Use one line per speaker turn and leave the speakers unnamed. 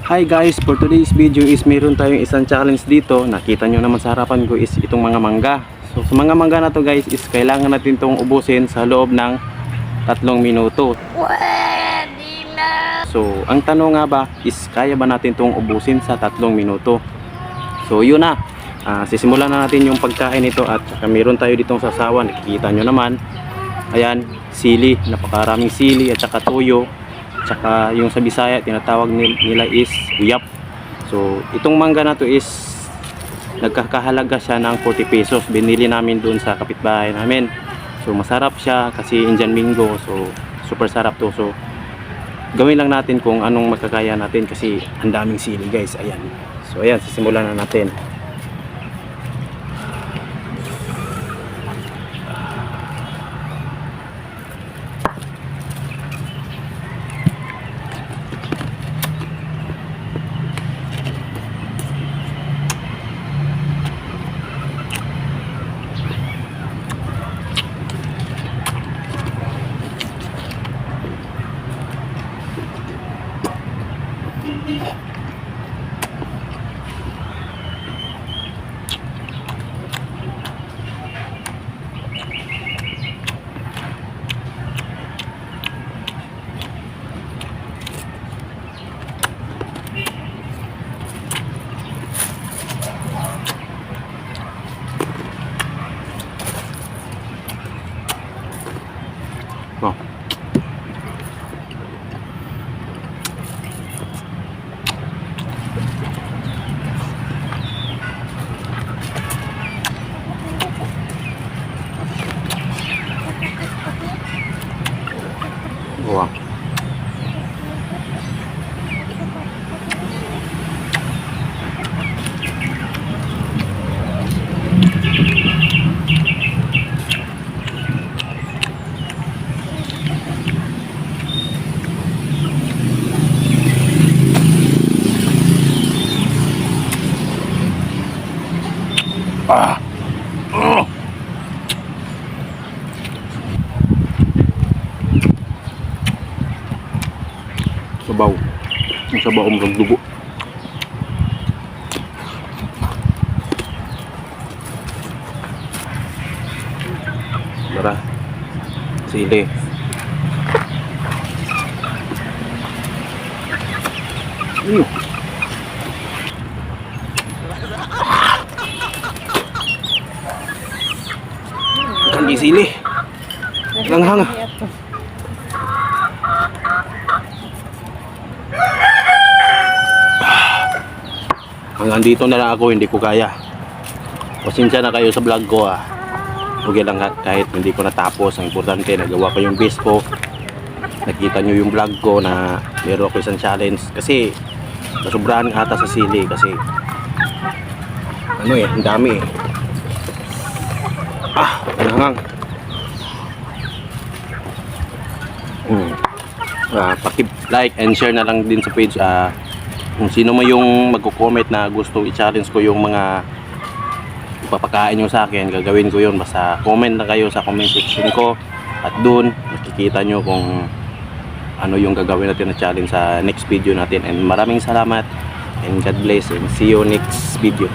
Hi guys, for today's video is meron tayong isang challenge dito. Nakita nyo naman sa harapan ko is itong mga mangga. So sa mga mangga na to guys is kailangan natin itong ubusin sa loob ng 3 minuto.
Pwede na.
So ang tanong nga ba is kaya ba natin itong ubusin sa 3 minuto? So yun na, sisimulan na natin yung pagkain nito. At saka meron tayo ditong sasawan, nakikita nyo naman. Ayan, sili, napakaraming sili at saka tuyo. Tsaka yung sa Bisaya tinatawag nila is uyap. So itong mangga na to is nagkakahalaga siya ng 40 pesos. Binili namin doon sa kapitbahay namin. So masarap siya kasi Indian Mingo. So super sarap to. So gawin lang natin kung anong makakaya natin kasi ang daming sili guys. Ayan. So ayan, sisimulan na natin. Oh. Wow. Sabaw. Ang sabaw ng dugo. Tara. Sili. Kangi sili. Langhang. Hanggang dito na lang ako, hindi ko kaya. Pasensya na kayo sa vlog ko Okay lang kahit hindi ko natapos. Ang importante, nagawa ko yung best ko. Nakita nyo yung vlog ko na meron ako isang challenge. Kasi nasubrahan ata sa sili. Kasi ang dami hangang. Paki-like and share na lang din sa page. Kung sino mo yung magko-comment na gusto i-challenge ko yung mga ipapakain nyo sa akin, gagawin ko yun. Basta comment na kayo sa comment section ko at dun makikita nyo kung ano yung gagawin natin na challenge sa next video natin. And maraming salamat and God bless and see you next video.